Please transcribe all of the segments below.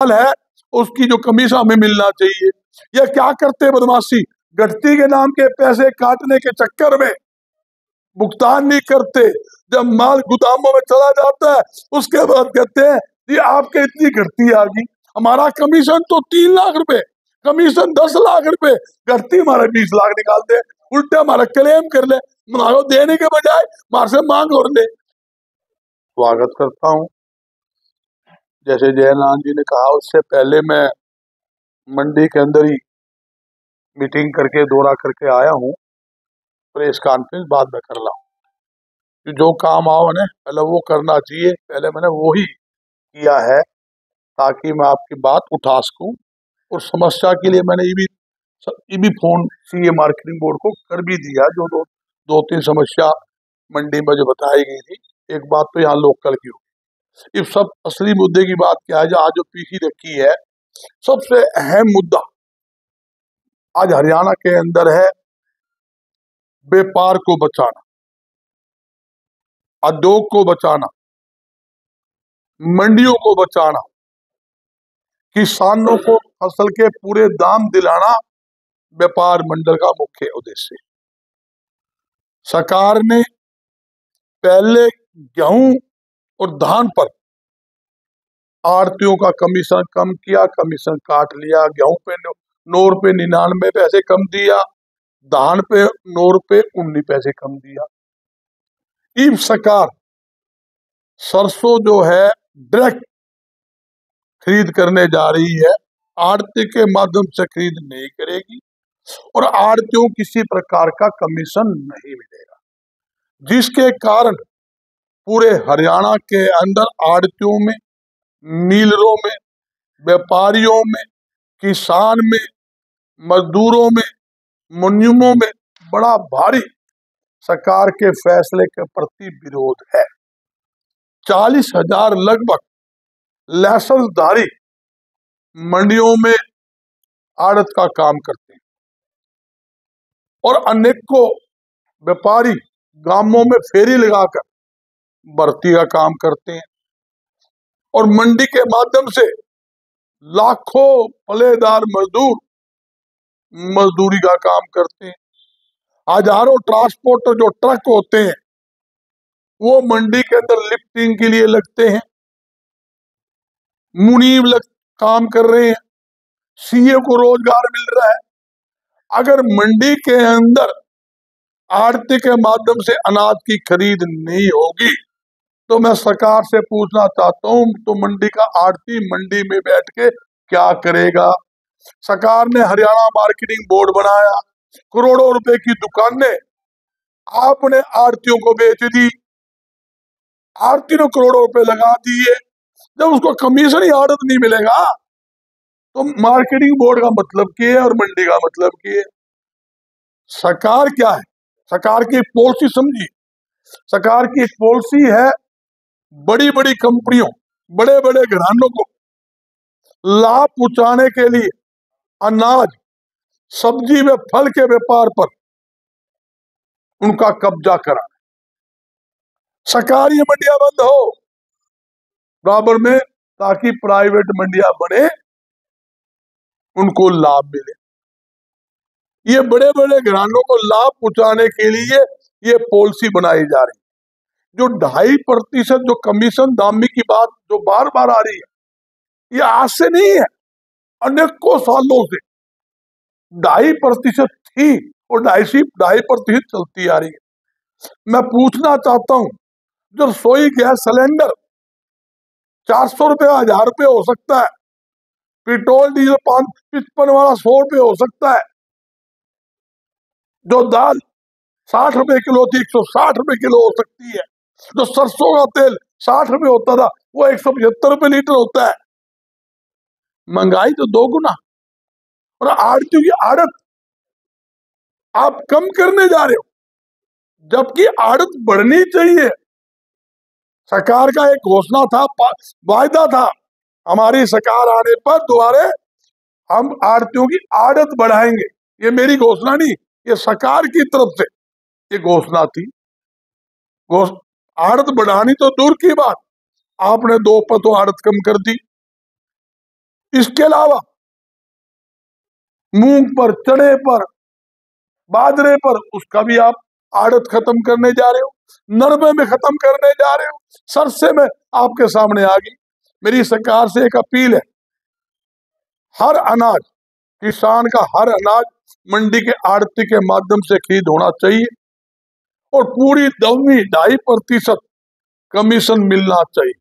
है उसकी जो कमीशन हमें मिलना चाहिए। ये क्या करते बदमाशी, घटती के नाम के पैसे काटने के चक्कर में भुगतान नहीं करते। जब माल गोदामों में चला जाता है उसके बाद कहते हैं ये आपके इतनी घटती आ गई, हमारा कमीशन तो 3 लाख रुपए, कमीशन 10 लाख रुपए, घटती हमारे 20 लाख निकालते हैं, उल्टा हमारा क्लेम कर ले, हमारा देने के बजाय हमारे से मांग और ले। स्वागत करता हूँ। जैसे जयनारायण जी ने कहा उससे पहले मैं मंडी के अंदर ही मीटिंग करके दौरा करके आया हूँ, प्रेस कॉन्फ्रेंस बाद में कर रहा हूँ। जो काम आओ ने पहले वो करना चाहिए, पहले मैंने वो ही किया है ताकि मैं आपकी बात उठा सकूं। और समस्या के लिए मैंने ये भी फोन सीए मार्केटिंग बोर्ड को कर भी दिया, जो दो तीन समस्या मंडी में जो बताई गई थी। एक बात तो यहाँ लोकल की होगी। इस सब असली मुद्दे की बात क्या है, जो आज जो पीसी रखी है, सबसे अहम मुद्दा आज हरियाणा के अंदर है व्यापार को बचाना, उद्योग को बचाना, मंडियों को बचाना, किसानों को फसल के पूरे दाम दिलाना व्यापार मंडल का मुख्य उद्देश्य है। सरकार ने पहले गेहूं और धान पर आड़तियों का कमीशन कम किया, कमीशन काट लिया। गेहूं पे 9 रुपए 99 पैसे कम दिया, धान पे 9 रुपए 19 पैसे कम दिया। इस सरकार सरसों जो है डायरेक्ट खरीद करने जा रही है, आड़ती के माध्यम से खरीद नहीं करेगी और आड़तियों किसी प्रकार का कमीशन नहीं मिलेगा, जिसके कारण पूरे हरियाणा के अंदर आड़तियों में, डीलरों में, व्यापारियों में, किसान में, मजदूरों में, मुनीमों में बड़ा भारी सरकार के फैसले के प्रति विरोध है। 40,000 लगभग लाइसेंसधारी मंडियों में आड़त का काम करते हैं और अनेकों व्यापारी गांवों में फेरी लगाकर भर्ती का काम करते हैं और मंडी के माध्यम से लाखों पलेदार मजदूर मजदूरी का काम करते हैं। हजारों ट्रांसपोर्टर जो ट्रक होते हैं वो मंडी के अंदर लिफ्टिंग के लिए लगते हैं, मुनीम काम कर रहे हैं, सीए को रोजगार मिल रहा है। अगर मंडी के अंदर आड़ती के माध्यम से अनाज की खरीद नहीं होगी तो मैं सरकार से पूछना चाहता हूं, तो मंडी का आड़ती मंडी में बैठ के क्या करेगा? सरकार ने हरियाणा मार्केटिंग बोर्ड बनाया, करोड़ों रुपए की दुकानें आपने आड़तियों को बेच दी, आड़ती ने करोड़ों रुपए लगा दिए। जब उसको कमीशन ही आड़त नहीं मिलेगा तो मार्केटिंग बोर्ड का मतलब क्या है और मंडी का मतलब क्या है? सरकार क्या है? सरकार की पॉलिसी समझिए। सरकार की एक पॉलिसी है, बड़ी बड़ी कंपनियों, बड़े बड़े घरानों को लाभ पहुंचाने के लिए अनाज, सब्जी व फल के व्यापार पर उनका कब्जा कराना। सरकारी मंडियां बंद हो बराबर में, ताकि प्राइवेट मंडियां बने, उनको लाभ मिले। ये बड़े बड़े घरानों को लाभ पहुंचाने के लिए ये पॉलिसी बनाई जा रही है। जो 2.5% जो कमीशन दामी की बात जो बार बार आ रही है, ये आज से नहीं है, अनेकों सालों से 2.5% थी और 2.5% चलती आ रही है। मैं पूछना चाहता हूं, जो रसोई गैस सिलेंडर 400 रुपए 1000 रुपए हो सकता है, पेट्रोल डीजल 55 वाला 100 रुपए हो सकता है, जो दाल 60 रुपए किलो थी 160 रुपए किलो हो सकती है, जो सरसों का तेल 60 रुपए होता था वो 175 रुपए लीटर होता है। महंगाई तो 2 गुना। और आड़तियों की आड़त आप कम करने जा रहे हो, जबकि आड़त बढ़नी चाहिए। सरकार का एक घोषणा था, वायदा था, हमारी सरकार आने पर दोबारा हम आड़तियों की आड़त बढ़ाएंगे। ये मेरी घोषणा नहीं, ये सरकार की तरफ से ये घोषणा थी। आड़त बढ़ानी तो दूर की बात, आपने 2 पर तो आड़त कम कर दी। इसके अलावा मूंग पर, चने पर, बाजरे पर, उसका भी आप आड़त खत्म करने जा रहे हो, नरमे में खत्म करने जा रहे हो, सरसे में आपके सामने आ गई। मेरी सरकार से एक अपील है, हर अनाज, किसान का हर अनाज मंडी के आड़ती के माध्यम से खरीद होना चाहिए और पूरी 2.5% कमीशन मिलना चाहिए।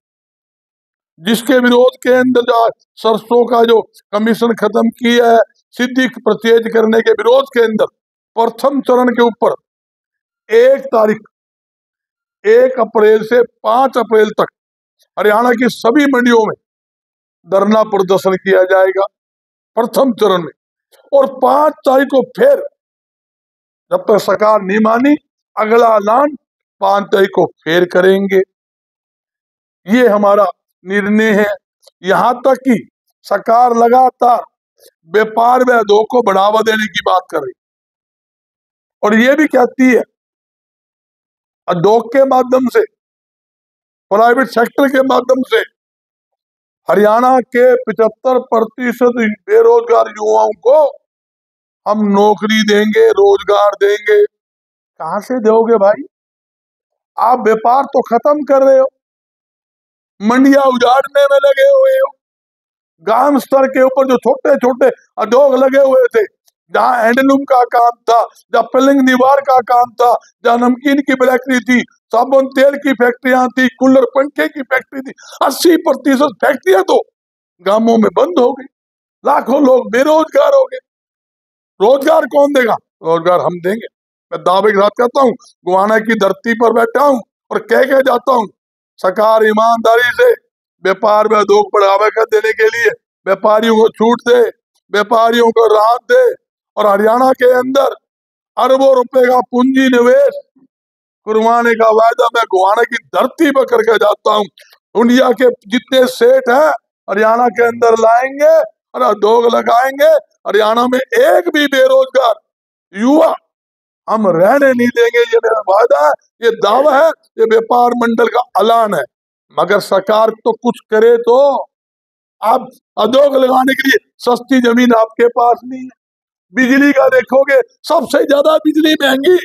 जिसके विरोध के अंदर जो सरसों का जो कमीशन खत्म किया है, सिद्धि प्रत्येज करने के विरोध के अंदर प्रथम चरण के ऊपर 1 अप्रैल से 5 अप्रैल तक हरियाणा की सभी मंडियों में धरना प्रदर्शन किया जाएगा प्रथम चरण में, और 5 तारीख को फिर, जब तक सरकार नहीं मानी, अगला ऐलान 5 तारीख को फिर करेंगे। ये हमारा निर्णय है। यहां तक कि सरकार लगातार व्यापार व उद्योग को बढ़ावा देने की बात कर रही, और ये भी कहती है उद्योग के माध्यम से, प्राइवेट सेक्टर के माध्यम से हरियाणा के 75% बेरोजगार युवाओं को हम नौकरी देंगे, रोजगार देंगे। कहां से दोगे भाई? आप व्यापार तो खत्म कर रहे हो, मंडियां उजाड़ने में लगे हुए हो। ग्राम स्तर के ऊपर जो छोटे छोटे उद्योग लगे हुए थे, जहां हैंडलूम का काम था, जहां पलंग दीवार का काम था, जहां नमकीन की बेकरी थी, साबुन तेल की फैक्ट्रियां थी, कूलर पंखे की फैक्ट्री थी, 80% फैक्ट्रियां तो गांवों में बंद हो गई। लाखों लोग बेरोजगार हो गए। रोजगार कौन देगा? रोजगार हम देंगे। मैं दावे के साथ कहता हूँ, गुवाना की धरती पर बैठा हूँ और कह के जाता हूँ, सरकार ईमानदारी से व्यापार में उद्योग बढ़ावा कर देने के लिए व्यापारियों को छूट दे, व्यापारियों को राहत दे, और हरियाणा के अंदर अरबों रुपए का पूंजी निवेश करवाने का वायदा मैं गुवाना की धरती पर करके जाता हूँ। इंडिया के जितने सेठ हैं हरियाणा के अंदर लाएंगे और उद्योग लगाएंगे। हरियाणा में एक भी बेरोजगार युवा हम रहने नहीं देंगे। ये मेरा वादा है, ये दावा है, ये व्यापार मंडल का ऐलान है। मगर सरकार तो कुछ करे तो। आप उद्योग लगाने के लिए सस्ती जमीन आपके पास नहीं है। बिजली का देखोगे, सबसे ज्यादा बिजली महंगी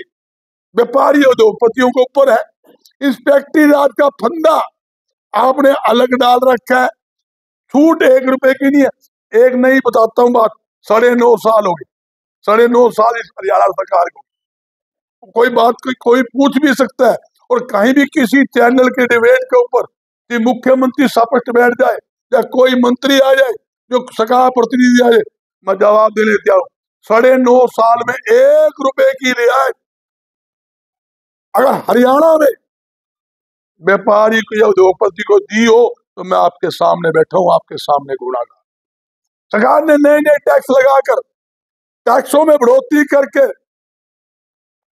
व्यापारी उद्योगपतियों के ऊपर है। इंस्पेक्टरी राज का फंदा आपने अलग डाल रखा है। छूट 1 रुपए की नहीं है। एक नहीं बताता हूँ बात, 9.5 साल हो गए, 9.5 साल इस हरियाणा सरकार को। कोई बात कोई पूछ भी सकता है, और कहीं भी किसी चैनल के डिबेट के ऊपर कि मुख्यमंत्री स्पष्ट बैठ जाए या कोई मंत्री आ जाए, जो सरकार प्रतिनिधि आ जाए, मैं जवाब देने तैयार हूं। 9.5 साल में 1 रुपए की रियायत अगर हरियाणा में व्यापारी को या उद्योगपति को दी हो, तो मैं आपके सामने बैठा हूं, आपके सामने गुनाहगार। सरकार ने नए नए टैक्स लगाकर, टैक्सों में बढ़ोतरी करके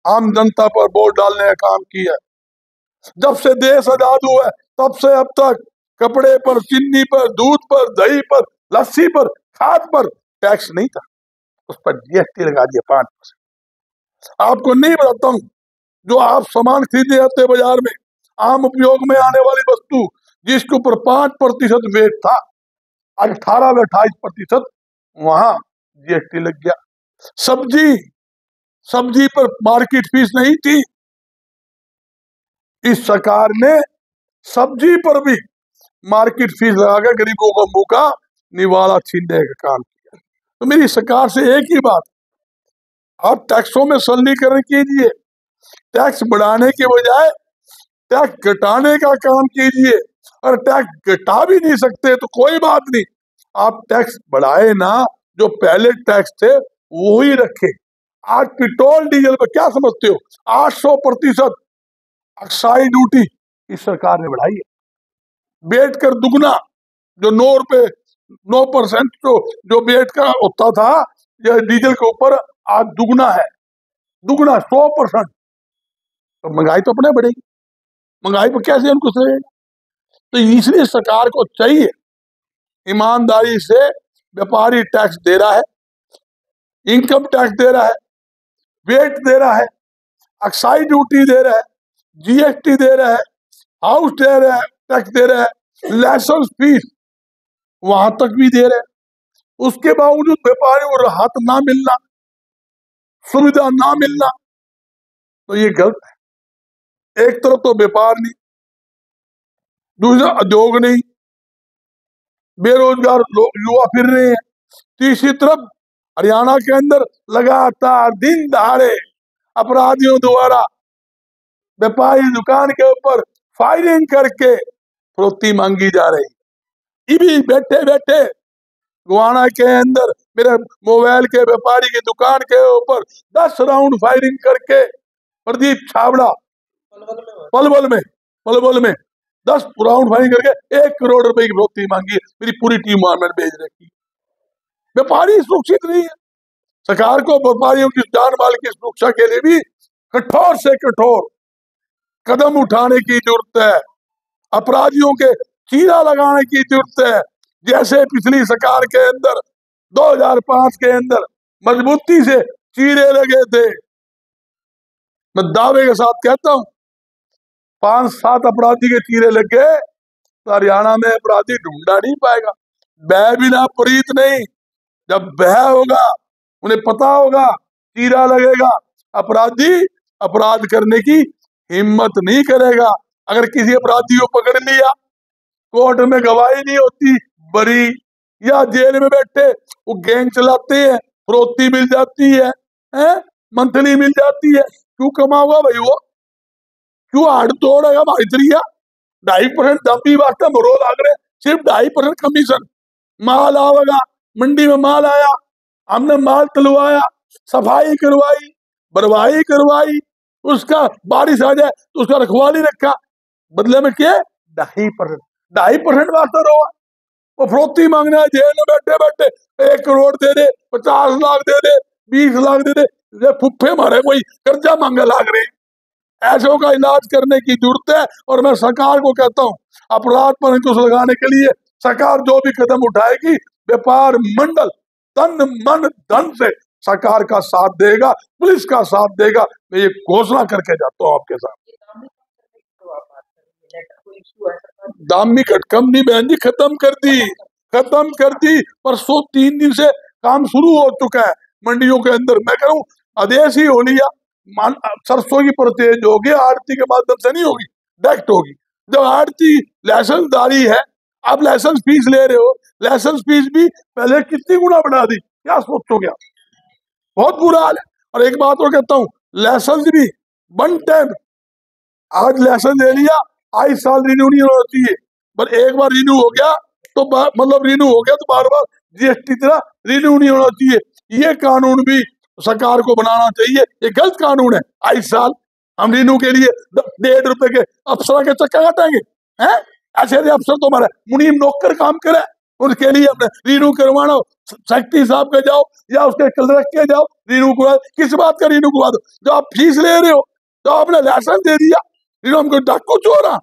आम जनता पर बोझ डालने का काम किया। जब से देश आजाद हुआ है तब से अब तक कपड़े पर, चीनी पर, दूध पर, दही पर, लस्सी पर, खाद पर टैक्स नहीं था, उस पर जीएसटी लगा दिया 5%। आपको नहीं बताता हूं, जो आप सामान खरीदे जाते हैं बाजार में, आम उपयोग में आने वाली वस्तु जिसके ऊपर 5% वेट था, आज 18 व 28% वहां जीएसटी लग गया। सब्जी पर मार्केट फीस नहीं थी, इस सरकार ने सब्जी पर भी मार्केट फीस लगाकर गरीबों का मुंह का निवाला छीनने का काम किया। तो मेरी सरकार से एक ही बात, आप टैक्सों में सरलीकरण कीजिए, टैक्स बढ़ाने के बजाय टैक्स घटाने का काम कीजिए। और टैक्स घटा भी नहीं सकते तो कोई बात नहीं, आप टैक्स बढ़ाए ना, जो पहले टैक्स थे वो ही रखे। आज पेट्रोल डीजल पर क्या समझते हो, 800% एक्साइज ड्यूटी इस सरकार ने बढ़ाई है, बेट कर दुगना। जो 9% जो बेट का होता था यह डीजल के ऊपर, आज दुगना है, दुगना 100%। तो महंगाई तो अपने बढ़ेगी, महंगाई पर कैसे हमको सहेगा? तो इसलिए सरकार को चाहिए, ईमानदारी से व्यापारी टैक्स दे रहा है, इनकम टैक्स दे रहा है, वेट दे रहा है, एक्साइज ड्यूटी दे रहा है, जीएसटी दे रहा है, हाउस दे रहा है, टैक्स दे रहा है, लाइसेंस फीस वहां तक भी दे रहे हैं। उसके बावजूद व्यापारियों को राहत ना मिलना, सुविधा ना मिलना, तो ये गलत है। एक तरफ तो व्यापार नहीं, दूसरा उद्योग नहीं, बेरोजगार लोग युवा फिर रहे हैं, तीसरी तरफ हरियाणा के अंदर लगातार दिन दहाड़े अपराधियों द्वारा व्यापारी दुकान के ऊपर फायरिंग करके फिरौती मांगी जा रही। ये भी बैठे बैठे गुआना के अंदर मेरे मोबाइल के व्यापारी की दुकान के ऊपर 10 राउंड फायरिंग करके प्रदीप छाबड़ा पलवल में 10 राउंड फायरिंग करके 1 करोड़ रुपए की फिरौती मांगी। मेरी पूरी टीम वहां भेज रखी। व्यापारी सुरक्षित नहीं है। सरकार को व्यापारियों की जान माल की सुरक्षा के लिए भी कठोर से कठोर कदम उठाने की जरूरत है। अपराधियों के चीरा लगाने की जरूरत है। जैसे पिछली सरकार के अंदर 2005 के अंदर मजबूती से चीरे लगे थे, मैं दावे के साथ कहता हूं 5-7 अपराधी के चीरे लग गए तो हरियाणा में अपराधी ढूंढा नहीं पाएगा। बह बिना प्रीत नहीं, जब बह होगा उन्हें पता होगा चीरा लगेगा, अपराधी अपराध करने की हिम्मत नहीं करेगा। अगर किसी अपराधी को पकड़ लिया, कोर्ट में गवाही नहीं होती, बरी या जेल में बैठे वो गैंग चलाते हैं, फिरौती मिल जाती है, मंथली मिल जाती है, क्यों कमाओगा भाई वो? क्यों हाड़ तोड़ेगा भाई? 2.5% दम्भी वास्ते मरोल आगरे, सिर्फ 2.5% कमीशन। माल आवेगा, मंडी में माल आया, हमने माल तलवाया, सफाई करवाई, भरवाई करवाई, उसका बारिश आ जाए तो उसका रखवाली रखा, बदले में क्या? 2.5% वास्ते रोआ। वो फिरौती मांगना है, जेल में बैठे बैठे 1 करोड़ दे दे, 50 लाख दे दे, 20 लाख दे दे, फुफ्फे मारे कोई कर्जा मांगे लाग रहे। ऐसों का इलाज करने की जरूरत है। और मैं सरकार को कहता हूं अपराध पर अंकुश लगाने के लिए सरकार जो भी कदम उठाएगी, व्यापार मंडल तन मन धन से सरकार का साथ देगा, पुलिस का साथ देगा। मैं ये घोषणा करके जाता हूँ आपके साथ। दामी कटकम नहीं बहन जी, खत्म कर दी। परसों 3 दिन से काम शुरू हो चुका है मंडियों के अंदर। मैं कह रहा हूँ आदेश ही हो लिया, सरसों की परचेज होगी, आड़ती के माध्यम से नहीं होगी, डायरेक्ट होगी। जब आड़ती लाइसेंसदारी है, आप लाइसेंस फीस ले रहे हो, लाइसेंस फीस भी पहले कितनी गुना बढ़ा दी, क्या सोचोगे आप? बहुत बुरा हाल है। और एक बात और कहता हूँ, लाइसेंस भी 1 टाइम, आज लाइसेंस ले लिया, 22 साल रिन्यू नहीं होना चाहिए, पर एक बार रिन्यू हो गया तो मतलब रिन्यू हो गया तो बार बार जीएसटी तरह रिन्यू नहीं होना चाहिए। ये कानून भी सरकार को बनाना चाहिए। ये गलत कानून है। 22 साल हम रिन्यू के लिए 1.5 रुपए के अफसर के चक्कर काटेंगे हैं? ऐसे अफसर तो हमारे मुनीम नौकर काम करे, उसके लिए अपने रिन्यू करवाना, सेक्रेटरी साहब के जाओ या उसके क्लर्क के जाओ, रिन्यू करवा। किस बात का रिन्यू करवा दो? जो आप फीस ले रहे हो, तो आपने लाइसेंस दे दिया, रिन्यू हमको डाकू चोरा,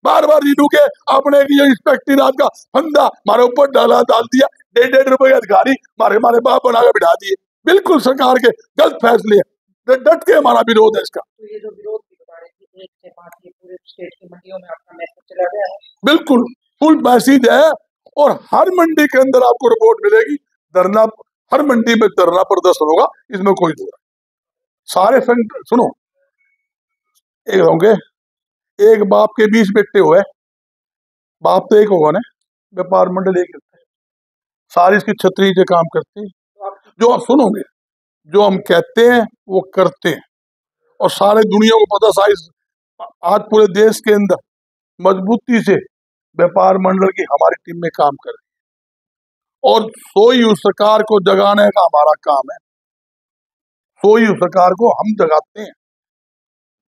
बार बार रिन्यू के आपने इंस्पेक्टरात का फंदा हमारे ऊपर डाल दिया, 1.5 रुपए के अधिकारी हमारे बाप बना के बिठा दिए। बिल्कुल सरकार के गलत फैसले हैं, डट के हमारा विरोध है इसका। तो ये जो विरोध की बता रहे थे 1 से 5 ये पूरे स्टेट की मंडियों में आपका मैसेज चला गया है? बिल्कुल फुल मैसेज है, और हर मंडी के अंदर आपको रिपोर्ट मिलेगी। धरना, हर मंडी में धरना प्रदर्शन होगा, इसमें कोई दो सारे संगठन सुनो, एक होंगे, एक बाप के 20 बेटे हुए, बाप तो एक होगा ना, व्यापार मंडल एक है, सारी इसकी छतरी से काम करती है। जो आप सुनोगे, जो हम कहते हैं वो करते हैं, और सारे दुनिया को पता, साइज आज पूरे देश के अंदर मजबूती से व्यापार मंडल की हमारी टीम में काम कर रही है। और सोई उस सरकार को जगाने का हमारा काम है, सोई उस सरकार को हम जगाते हैं।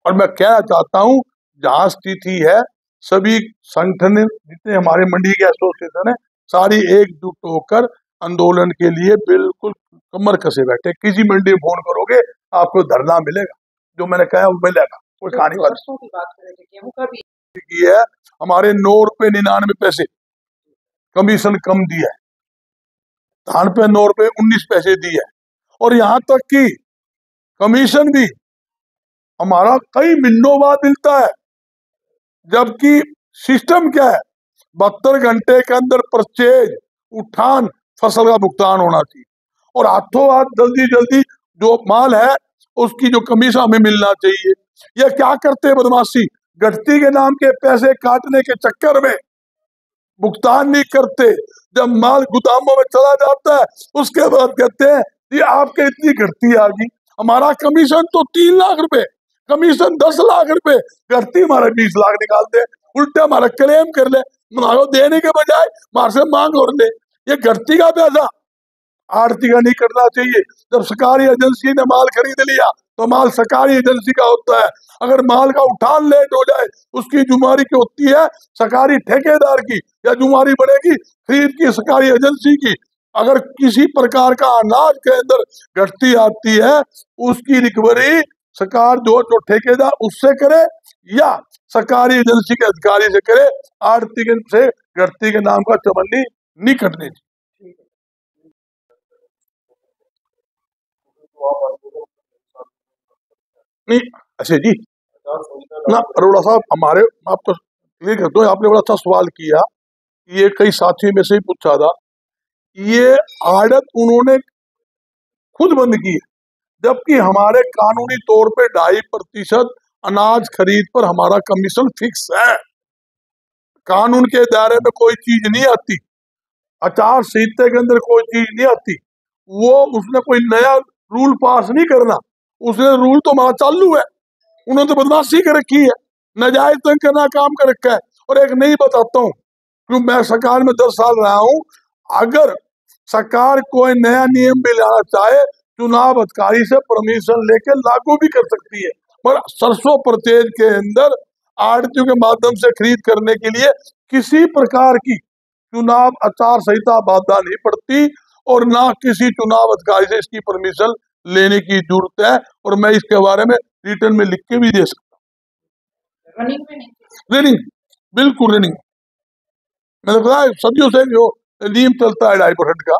और मैं कहना चाहता हूं, जहां स्थिति है, सभी संगठन जितने हमारे मंडी के एसोसिएशन है, सारी एकजुट होकर आंदोलन के लिए बिल्कुल कमर कसे बैठे। किसी मंडी में फोन करोगे आपको धरना मिलेगा, जो मैंने कहा वो मिलेगा। कोई कहानी की बात कर रहे थे, गेहूं का भी की है, हमारे 9 रुपए 99 पैसे कमीशन कम दिया है, धान पे 9 रुपए 19 पैसे दिए, और यहाँ तक कि कमीशन भी हमारा कई महीनों बाद मिलता है। जबकि सिस्टम क्या है, 72 घंटे के अंदर परचेज, उठान फसल का भुगतान होना चाहिए और हाथों हाथ जल्दी जल्दी जो माल है उसकी जो कमीशन हमें मिलना चाहिए। ये क्या करते हैं बदमाशी, घटती के नाम के पैसे काटने के चक्कर में भुगतान नहीं करते। जब माल गोदामों में चला जाता है उसके बाद कहते हैं ये आपके इतनी घटती आ गई, हमारा कमीशन तो 3 लाख रुपए, कमीशन 10 लाख रुपए, घटती हमारे 20 लाख निकालते हैं, उल्टा हमारा क्लेम कर ले, हमारे देने के बजाय हमारे से मांग और ले। ये घटती का पैसा आड़ती का नहीं करना चाहिए। जब सरकारी एजेंसी ने माल खरीद लिया तो माल सरकारी एजेंसी का होता है, अगर माल का उठान लेट हो जाए उसकी जुम्मेवारी की होती है सरकारी ठेकेदार की, या जुम्मेवारी बढ़ेगी खरीद की सरकारी एजेंसी की। अगर किसी प्रकार का अनाज के अंदर घटती आती है उसकी रिकवरी सरकार जो ठेकेदार उससे करे या सरकारी एजेंसी के अधिकारी से करे। आड़ती से घटती के नाम का चवन्नी नहीं कटनी चाहिए। नहीं अच्छा जी ना अरोड़ा साहब, हमारे आपको क्लियर कर दो, आपने बड़ा अच्छा सवाल किया, ये कई साथियों में से ही पूछा था। ये आड़त उन्होंने खुद बंद की है, जबकि हमारे कानूनी तौर पे 2.5% अनाज खरीद पर हमारा कमीशन फिक्स है। कानून के दायरे में कोई चीज नहीं आती, आचार संहिता के अंदर कोई चीज नहीं आती, वो उसने कोई नया रूल पास नहीं करना, उसने रूल तो हमारा चालू है। उन्होंने तो बदमाशी कर रखी है, नाजायज तंग करना काम कर रखा है। और एक नहीं बताता हूँ क्योंकि मैं सरकार में 10 साल रहा हूँ, अगर सरकार कोई नया नियम भी लाना चाहे चुनाव अधिकारी से परमिशन लेके लागू भी कर सकती है, पर सरसों प्रतेज के अंदर आड़तियों के माध्यम से खरीद करने के लिए किसी प्रकार की चुनाव आचार संहिता बाधा नहीं पड़ती और ना किसी चुनाव अधिकारी से इसकी परमिशन लेने की जरूरत है। और मैं इसके बारे में रिटर्न में लिख के भी दे सकता हूँ। रनिंग बिल्कुल रनिंग, मैंने बताया सदियों से जो नियम चलता है 2.5% का,